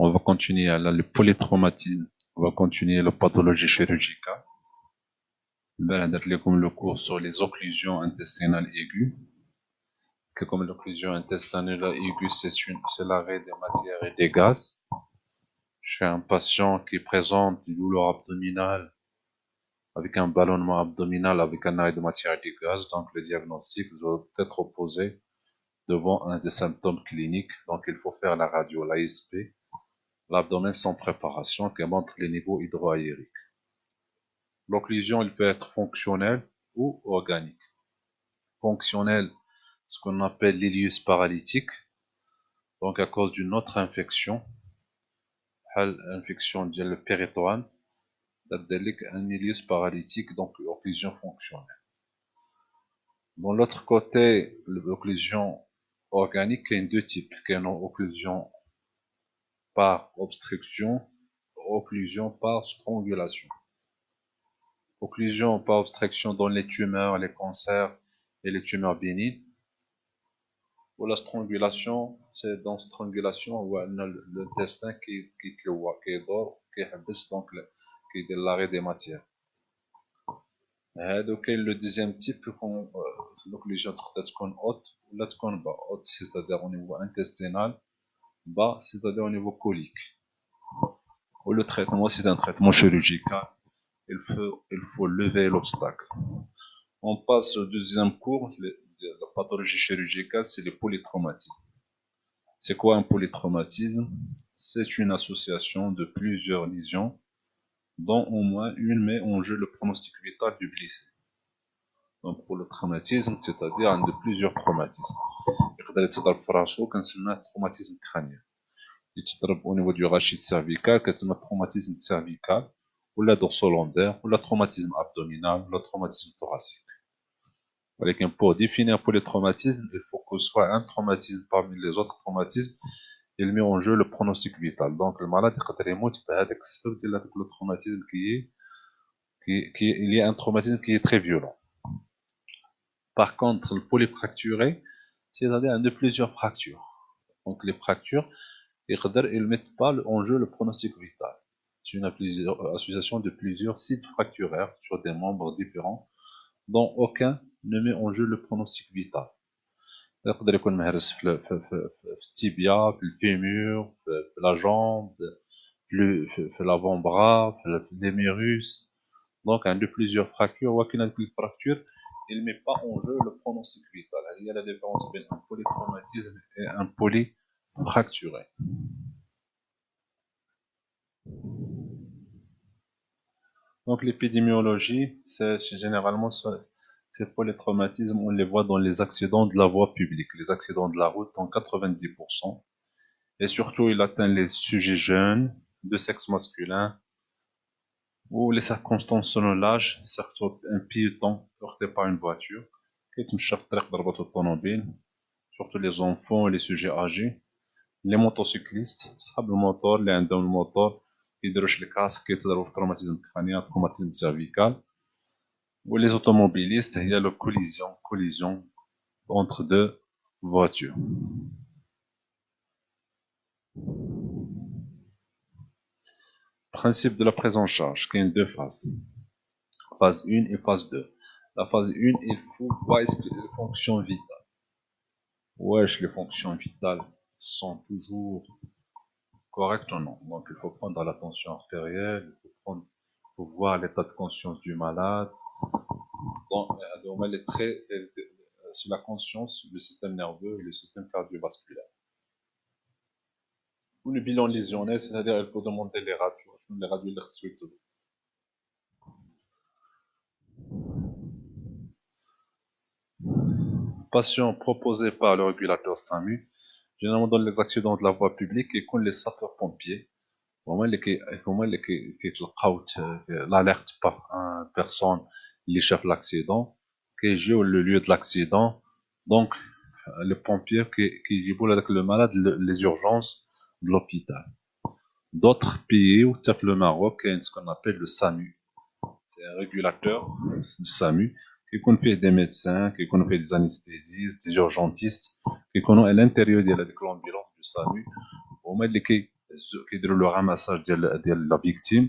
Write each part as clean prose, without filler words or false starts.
On va continuer le polytraumatisme, on va continuer la pathologie chirurgicale. Comme le cours sur les occlusions intestinales aiguës. Comme l'occlusion intestinale aiguë, c'est l'arrêt des matières et des gaz. Chez un patient qui présente une douleur abdominale avec un ballonnement abdominal avec un arrêt de matière et des gaz, donc le diagnostic doit être posé devant un des symptômes cliniques. Donc il faut faire la radio, l'ASP, l'abdomen sans préparation qui montre les niveaux hydroaériques. L'occlusion, elle peut être fonctionnelle ou organique. Fonctionnelle, ce qu'on appelle l'ilius paralytique, donc à cause d'une autre infection, l'infection du péritoine, un ilius paralytique, donc occlusion fonctionnelle. Dans l'autre côté, l'occlusion organique, il y a deux types, il y a une occlusion par obstruction, occlusion par strangulation. Occlusion par obstruction dans les tumeurs, les cancers et les tumeurs bénignes. Ou la strangulation, c'est dans strangulation où l'intestin qui dort, qui habite donc qui est l'arrêt des matières. Donc le deuxième type, c'est l'occlusion تكون haute ou تكون bas. Haute, c'est-à-dire au niveau intestinal, bas, c'est-à-dire au niveau colique. Ou le traitement, c'est un traitement chirurgical. Il faut lever l'obstacle. On passe au deuxième cours. La pathologie chirurgicale, c'est le polytraumatisme. C'est quoi un polytraumatisme? C'est une association de plusieurs lésions, dont au moins une met en jeu le pronostic vital du blessé. Donc pour le traumatisme, c'est-à-dire un de plusieurs traumatismes. يقدر يتضرب في راسو كنسميه traumatisme crânien. يتضرب au niveau du rachis cervical كتسمى traumatisme cervical, ولا dorsolaire, ولا traumatisme abdominal, ولا traumatisme thoracique. Pour définir pour les traumatismes, il faut que ce soit un traumatisme parmi les autres traumatismes. Il met en jeu le pronostic vital. Donc le malade يقدر يموت بهذاك السبب ديال هذاك le traumatisme il y a un traumatisme qui est très violent. Par contre, le polyfracturé, c'est-à-dire de plusieurs fractures. Donc les fractures, ils ne mettent pas en jeu le pronostic vital. C'est une association de plusieurs sites fracturaires sur des membres différents, dont aucun ne met en jeu le pronostic vital. يقدر يكون مهرس في التيبيا, في الفيمur, في la jambe, في l'avant-bras, في l'hémérus. Donc, un de plusieurs fractures, ou qu'une fracture, il ne met pas en jeu le pronostic vital. Il y a la différence entre un polytraumatisme et un polyfracturé. Donc, l'épidémiologie, c'est généralement ces polytraumatismes, on les voit dans les accidents de la voie publique, les accidents de la route en 90%. Et surtout, il atteint les sujets jeunes, de sexe masculin, ou les circonstances selon l'âge, surtout un piéton heurté par une voiture, surtout les enfants et les sujets âgés, les motocyclistes, صحاب الموتور اللي عندهم الموتور يديروش الكاسك يتضربوا في traumatisme crânien, traumatisme cervical. Ou les automobilistes, il y a la collision entre deux voitures. Principe de la prise en charge, qui est deux phases. Phase 1 et phase 2. La phase 1, il faut voir les fonctions vitales. Les fonctions vitales sont toujours correctes ou non. Donc il faut prendre la tension artérielle, il faut voir l'état de conscience du malade. Donc, c'est la conscience, le système nerveux et le système cardiovasculaire. Ou le bilan lésionnel, c'est-à-dire il faut demander les radios Patient proposé par le régulateur SAMU, généralement dans les accidents de la voie publique et qu'on les sapeurs-pompiers, l'alerte par une personne qui chef l'accident, qui joue le lieu de l'accident, donc les pompiers qui jouent avec le malade les urgences de l'hôpital. D'autres pays, ou le Maroc, il y a ce qu'on appelle le SAMU. C'est un régulateur du SAMU qui connaît des médecins, qui connaît des anesthésistes, des urgentistes, qui connaît à l'intérieur de l'ambulance du SAMU, كيديروا له ramassage ديال la victime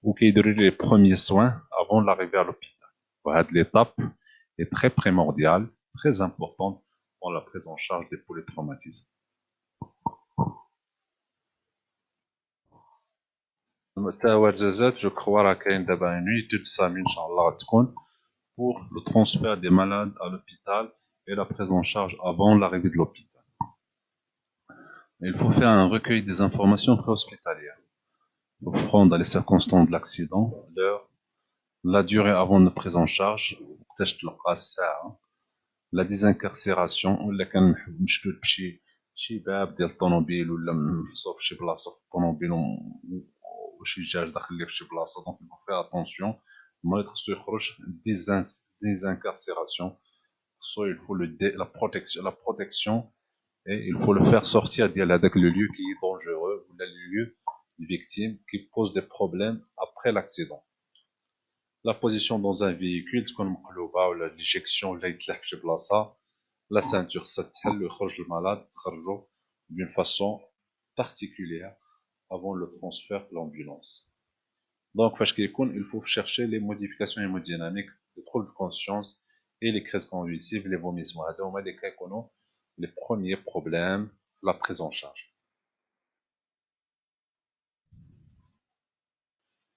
وكيديروا les premiers soins avant l'arrivée à l'hôpital. وهاد l'étape est très primordiale, très importante dans la prise en charge des polytraumatismes. التوجزات je crois راه كاين دابا une étude SAMU ان شاء الله غتكون pour le transfert des malades à l'hôpital et la prise en charge avant l'arrivée de l'hôpital. Il faut faire un recueil des informations préhospitalières, prendre les circonstances de l'accident, l'heure, la durée avant de prise en charge, la désincarcération, ولا كان مشدود بشي باب ديال الطوموبيل ولا محصور في شي بلاصه في الطوموبيل وشي جاج داخل ليه في شي بلاصه. دونك il faut faire attention. المريض خصو يخرج désincarcération. Il faut la protection et il faut le faire sortir avec le lieu qui est dangereux ou le lieu de victime qui pose des problèmes après l'accident. La position dans un véhicule, تكون مقلوبة ولا l'éjection ولا يتلح في شي بلاصة. La ceinture تتحل ويخرج المالاد تخرجو d'une façon particulière avant le transfert de l'ambulance. Donc فاش كيكون il faut chercher les modifications hémodynamiques, les troubles de conscience et les crises convulsives, les vomissements. هادو هما اللي كيكونوا les premiers problèmes de la prise en charge.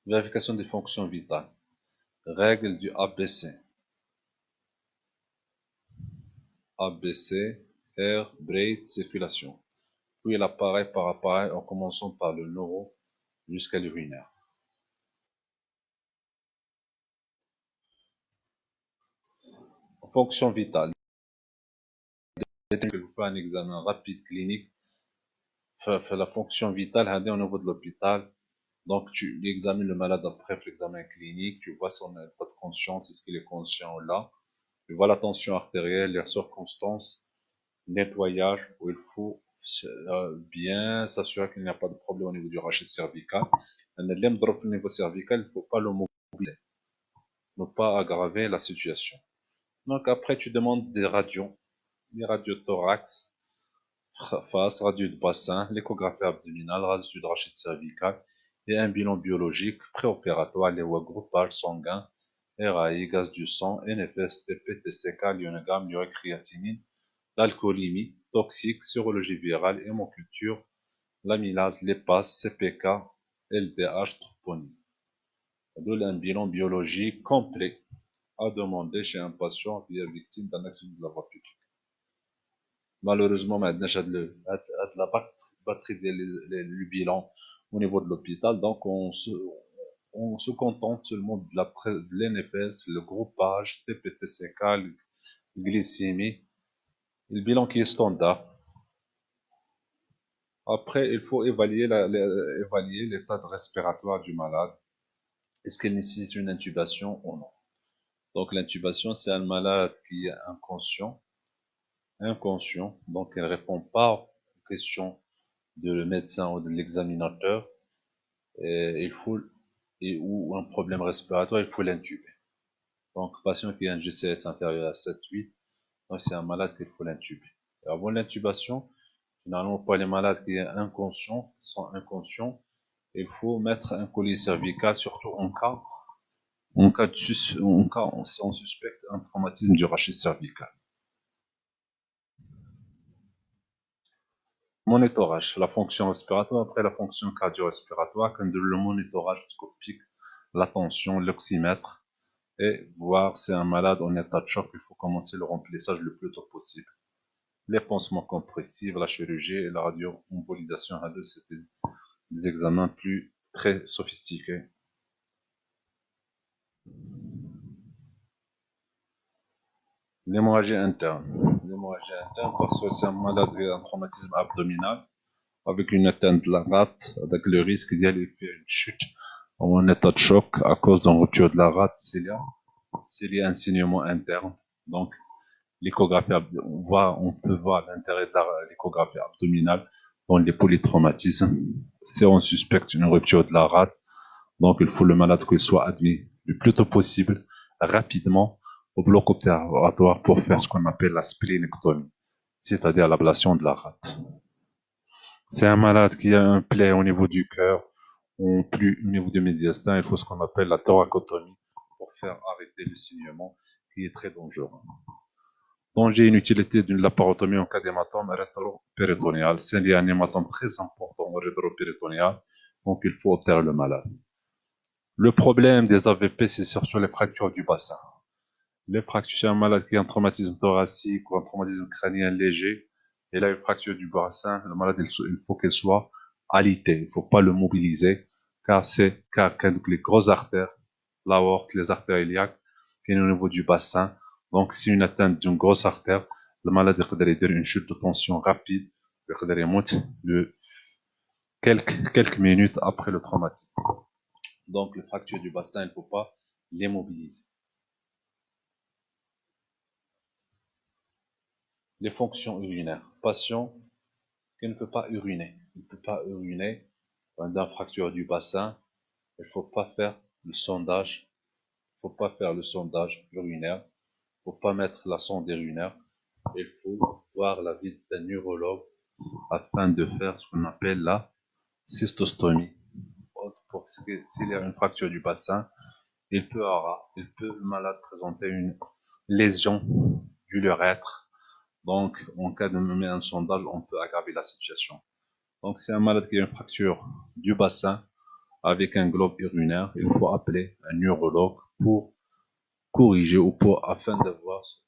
Vérification des fonctions vitales. Règle du ABC. ABC, air, braid, circulation. Puis l'appareil par appareil en commençant par le neuro jusqu'à l'urinaire. Fonction vitale. Je vous fais un examen rapide clinique. Fait la fonction vitale au niveau de l'hôpital. Donc, tu examines le malade après l'examen clinique, tu vois son état de conscience, est-ce qu'il est conscient ou là. Tu vois la tension artérielle, les circonstances, nettoyage, où il faut bien s'assurer qu'il n'y a pas de problème au niveau du rachis cervical. Au niveau cervical, il ne faut pas le mobiliser, ne pas aggraver la situation. Donc après, tu demandes des radios, les radios thorax, face, radio de bassin, l'échographie abdominale, radio de rachis cervical, et un bilan biologique préopératoire, les groupage sanguin, RAI, gaz du sang, NFS, TP, TCK, ionogramme, créatinine, l'alcoolémie, toxique, sérologie virale, hémoculture, l'amylase, l'EPAS, CPK, LDH, troponine. D'où un bilan biologique complet à demander chez un patient qui est victime d'un accident de la voie publique. Malheureusement, maintenant, j'ai la batterie du bilan au niveau de l'hôpital, donc on se contente seulement de l'NFS, le groupage, TPTCK, glycémie, le bilan qui est standard. Après, il faut évaluer l'état respiratoire du malade. Est-ce qu'il nécessite une intubation ou non? Donc l'intubation, c'est un malade qui est inconscient, donc il ne répond pas aux questions de le médecin ou de l'examinateur, ou un problème respiratoire, il faut l'intuber. Donc patient qui a un GCS inférieur à 7-8, donc c'est un malade qu'il faut l'intuber. Avant l'intubation, finalement pour les malades qui sont inconscients, il faut mettre un collier cervical, surtout si on suspecte un traumatisme du rachis cervical. Monitorage, la fonction respiratoire, après la fonction cardio-respiratoire, comme le monitorage scopique, la tension, l'oxymètre, et voir si un malade en état de choc, il faut commencer le remplissage le plus tôt possible. Les pansements compressifs, la chirurgie et la radio-embolisation, c'était des examens très sophistiqués. L'hémorragie interne. L'hémorragie interne parce que c'est un malade qui a un traumatisme abdominal avec une atteinte de la rate, avec le risque d'y aller faire une chute ou un état de choc à cause d'une rupture de la rate s'il y a un saignement interne. Donc, l'échographie, on peut voir l'intérêt de l'échographie abdominale dans les polytraumatismes. Si on suspecte une rupture de la rate, donc il faut le malade qu'il soit admis le plus tôt possible, rapidement, au bloc opératoire pour faire ce qu'on appelle la splénectomie, c'est-à-dire l'ablation de la rate. C'est un malade qui a un plaie au niveau du cœur, ou plus au niveau du médiastin. Il faut ce qu'on appelle la thoracotomie pour faire arrêter le saignement qui est très dangereux. Danger et inutilité d'une laparotomie en cas d'hématome rétro-péritonéal. C'est lié à un hématome très important au rétro-péritonéal, donc il faut opérer le malade. Le problème des AVP, c'est surtout les fractures du bassin. Les fractures chez un malade qui a un traumatisme thoracique ou un traumatisme crânien léger, et là une fracture du bassin, le malade il faut qu'elle soit alitée, il ne faut pas le mobiliser, car les grosses artères, l'aorte, les artères iliaques, qui est au niveau du bassin, donc si une atteinte d'une grosse artère, le malade يقدر يدير une chute de tension rapide, يقدر يموت quelques minutes après le traumatisme. Donc les fractures du bassin, il ne faut pas les mobiliser. Les fonctions urinaires. Patient qui ne peut pas uriner. Il ne peut pas uriner d'un fracture du bassin. Il ne faut pas faire le sondage. Il ne faut pas faire le sondage urinaire. Il ne faut pas mettre la sonde urinaire. Il faut voir la visite d'un neurologue afin de faire ce qu'on appelle la cystostomie. S'il y a une fracture du bassin, le malade présenter une lésion du l'urètre. Donc, en cas de mener un sondage, on peut aggraver la situation. Donc, c'est un malade qui a une fracture du bassin avec un globe urinaire. Il faut appeler un neurologue pour corriger ou afin de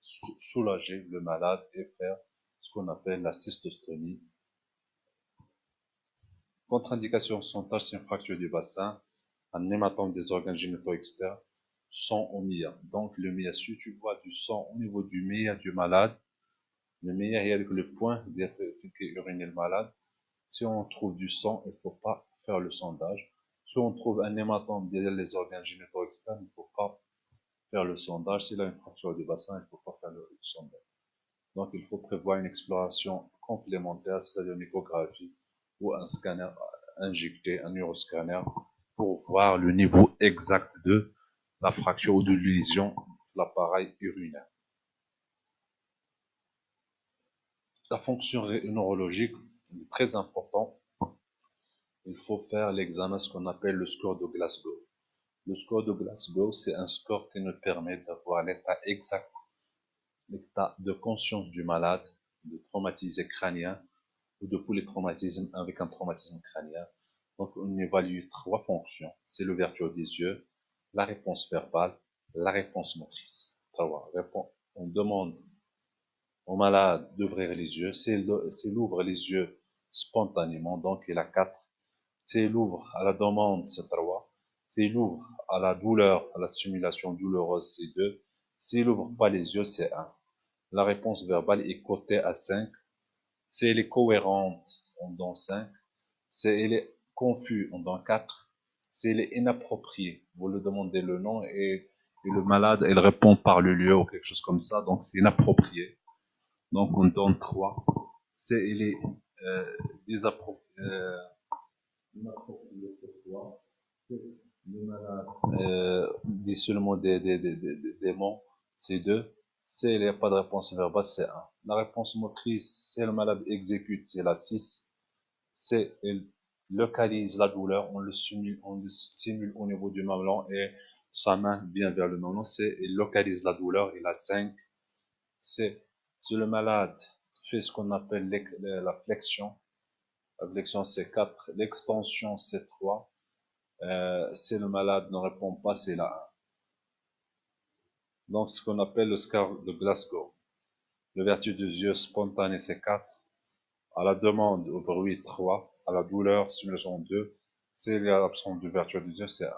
soulager le malade et faire ce qu'on appelle la cystostomie. Contre-indication sondage, c'est une fracture du bassin, un hématome des organes génitaux externes, sang au mia. Donc, le mia, si tu vois du sang au niveau du mia du malade, le mia, il y a le point d'être uriner le malade. Si on trouve du sang, il ne faut pas faire le sondage. Si on trouve un hématome derrière les organes génitaux externes, il ne faut pas faire le sondage. S'il a une fracture du bassin, il ne faut pas faire le sondage. Donc, il faut prévoir une exploration complémentaire, c'est-à-dire une échographie ou un scanner injecté, un neuroscanner, pour voir le niveau exact de la fracture ou de lésion de l'appareil urinaire. La fonction neurologique est très importante. Il faut faire l'examen, ce qu'on appelle le score de Glasgow. Le score de Glasgow, c'est un score qui nous permet d'avoir l'état exact, l'état de conscience du malade, de traumatisé crânien ou de polytraumatisme avec un traumatisme crânien. Donc, on évalue 3 fonctions. C'est l'ouverture des yeux, la réponse verbale, la réponse motrice. On demande au malade d'ouvrir les yeux. S'il ouvre les yeux spontanément, donc il a 4. S'il ouvre à la demande, c'est 3. S'il ouvre à la douleur, à la stimulation douloureuse, c'est 2. S'il ouvre pas les yeux, c'est 1. La réponse verbale est cotée à 5. Si elle est cohérente, on donne 5. Si elle est confuse, on donne 4. Si elle est inappropriée, vous lui demandez le nom et le malade, elle répond par le lieu ou quelque chose comme ça, donc c'est inapproprié. Donc on donne 3. Si elle est inappropriée pour toi, le malade dit seulement des mots, c'est 2. S'il n'y a pas de réponse verbale, c'est 1. La réponse motrice, si le malade exécute, c'est la 6. C'est il localise la douleur, on le stimule au niveau du mamelon et sa main vient vers le mamelon, c'est il localise la douleur, il a 5. C'est si le malade fait ce qu'on appelle la flexion, la flexion c'est 4, l'extension c'est 3. Si le malade ne répond pas, c'est la 1. Donc, ce qu'on appelle le score de Glasgow. L'ouverture des yeux spontanée, c'est 4. À la demande, au bruit, 3. À la douleur, stimulation, 2. S'il y a l'absence d'ouverture des yeux, c'est 1.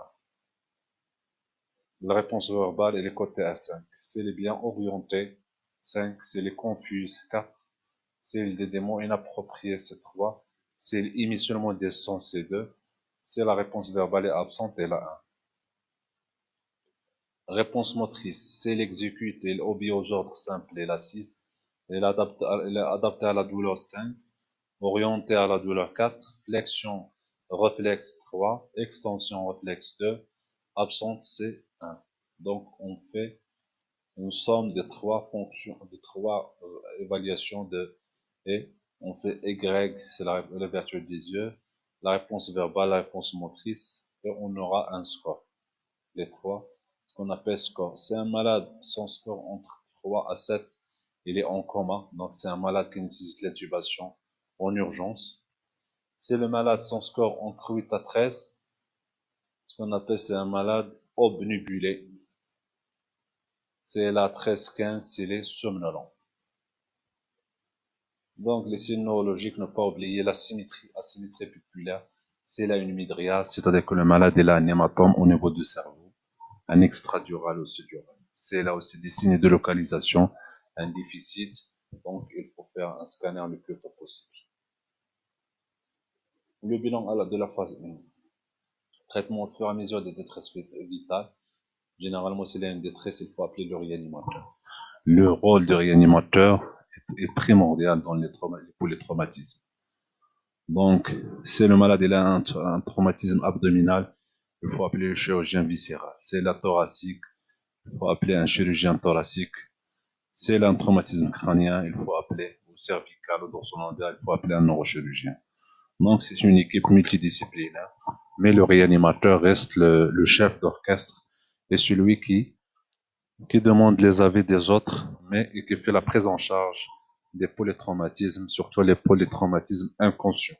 La réponse verbale, elle est cotée à 5. S'il est bien orienté, 5. S'il est confus, 4. S'il a des mots inappropriés, c'est 3. S'il émet seulement des sons, c'est 2. Si la réponse verbale est absente, elle a 1. Réponse motrice. S'il exécute et il obéit aux ordres simples, elle a 6. Elle est adaptée à la douleur, 5. Orienté à la douleur, 4. Flexion, réflexe, 3. Extension, réflexe, 2. Absente, c'est 1. Donc, on fait une somme de 3 fonctions, de 3 évaluations et On fait Y, c'est l'ouverture des yeux, la réponse verbale, la réponse motrice, et on aura un score. Les trois, ce qu'on appelle score. C'est un malade, son score entre 3 à 7, il est en coma, donc c'est un malade qui nécessite l'intubation en urgence. C'est le malade, son score entre 8 à 13, ce qu'on appelle c'est un malade obnubulé. C'est la 13-15, s'il est somnolent. Donc, les signes neurologiques, ne pas oublier la asymétrie pupulaire, c'est la une mydriase, c'est-à-dire que le malade a un hématome au niveau du cerveau, un extradural ou sudural. C'est là aussi des signes de localisation, un déficit, donc il faut faire un scanner le plus tôt possible. Le bilan de la phase 1. Traitement au fur et à mesure des détresses vitales. Généralement, s'il y a une détresse, il faut appeler le réanimateur. Le rôle du réanimateur est primordial pour les traumatismes. Donc, si le malade a un traumatisme abdominal, il faut appeler le chirurgien viscéral. C'est la thoracique, il faut appeler un chirurgien thoracique. C'est un traumatisme crânien, il faut appeler, ou cervical, ou dorsolatéral, il faut appeler un neurochirurgien. Donc, c'est une équipe multidisciplinaire, mais le réanimateur reste le chef d'orchestre et celui qui demande les avis des autres, mais qui fait la prise en charge des polytraumatismes, surtout les polytraumatismes inconscients.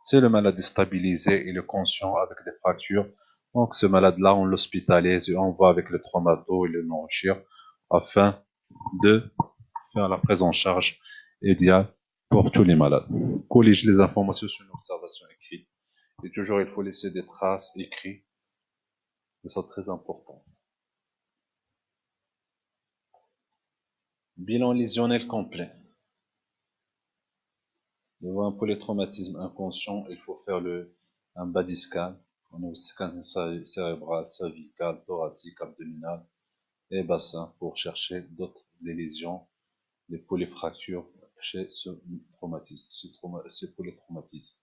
Si le malade est stabilisé, il est conscient avec des fractures, donc ce malade-là, on l'hospitalise et on va avec le traumato et le neurochir afin de faire la prise en charge idéale pour tous les malades. Collige les informations sur une observation écrite. Et toujours, il faut laisser des traces écrites. C'est très important. Bilan lésionnel complet. Devant un polytraumatisme inconscient, il faut faire un body scan. On a scan cérébral, cervical, thoracique, abdominal et bassin pour chercher des lésions, des polyfractures chez ce polytraumatisme.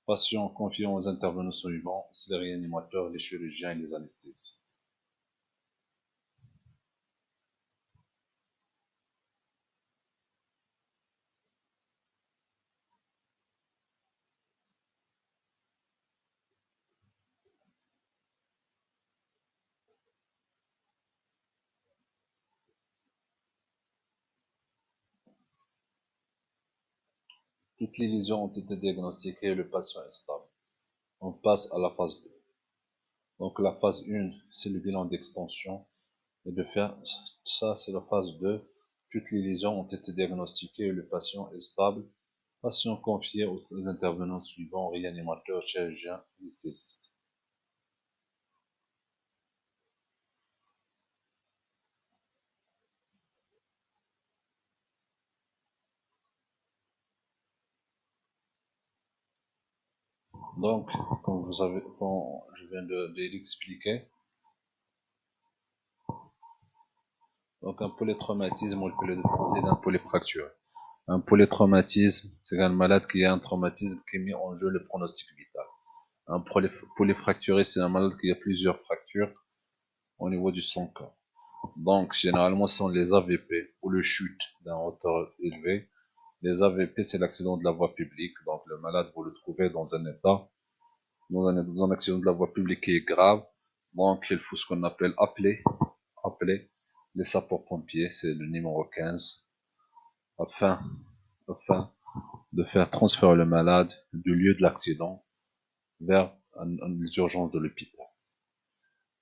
Patient confiant aux intervenants suivants, c'est les réanimateurs, les chirurgiens et les anesthésistes. Toutes les lésions ont été diagnostiquées et le patient est stable. On passe à la phase 2. Donc la phase 1, c'est le bilan d'extension. Et de faire ça, c'est la phase 2. Toutes les lésions ont été diagnostiquées et le patient est stable. Patient confié aux intervenants suivants, réanimateur, chirurgien, anesthésiste. Donc, comme je viens de l'expliquer, donc un polytraumatisme, on peut le déposer d'un polyfracture. Un polytraumatisme, c'est un malade qui a un traumatisme qui met en jeu le pronostic vital. Un polyfracturé, c'est un malade qui a plusieurs fractures au niveau du son corps. Donc, généralement, ce sont les AVP ou le chute d'un hauteur élevé. Les AVP, c'est l'accident de la voie publique. Donc, le malade, vous le trouvez dans un état, dans un accident de la voie publique qui est grave. Donc, il faut ce qu'on appelle appeler les sapeurs-pompiers, c'est le numéro 15, afin, afin de faire transférer le malade du lieu de l'accident vers les urgences de l'hôpital.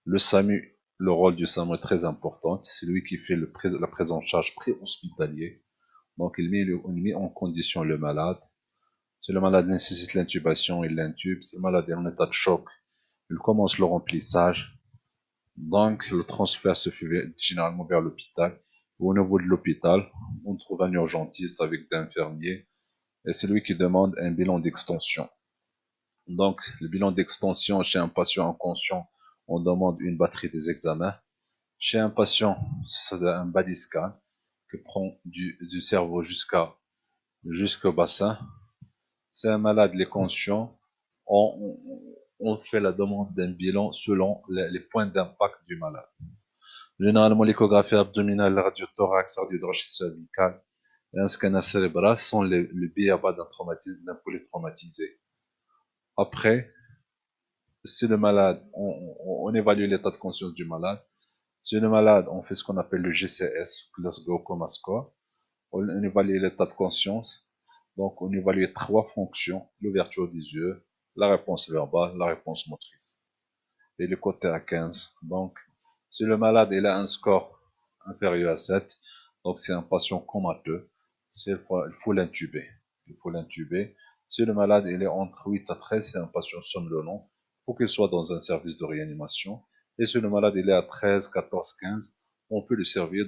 Le SAMU, le rôle du SAMU est très important. C'est lui qui fait la prise en charge pré-hospitalier. Donc, il met en condition le malade. Si le malade nécessite l'intubation, il l'intube. Si le malade est en état de choc, il commence le remplissage. Donc, le transfert se fait généralement vers l'hôpital. Au niveau de l'hôpital, on trouve un urgentiste avec d'infirmiers et c'est lui qui demande un bilan d'extension. Donc, le bilan d'extension chez un patient inconscient, on demande une batterie des examens. Chez un patient, c'est un body scan qui prend du cerveau jusqu'au bassin. C'est un malade, il est conscient. On fait la demande d'un bilan selon les points d'impact du malade. Généralement, l'échographie abdominale, la radiothorax, radiographie cervicale, et un scanner cérébral sont le b.a.-ba d'un polytraumatisé. Après, si le malade, on évalue l'état de conscience du malade. Si le malade, on fait ce qu'on appelle le GCS, Glasgow Coma Score. On évalue l'état de conscience. Donc, on évalue 3 fonctions, l'ouverture des yeux, la réponse verbale, la réponse motrice. Et le côté à 15. Donc, si le malade il a un score inférieur à 7, donc c'est un patient comateux, il faut l'intuber. Il faut l'intuber. Si le malade il est entre 8 à 13, c'est un patient somnolent, il faut qu'il soit dans un service de réanimation. Et si le malade il est à 13, 14, 15, on peut le servir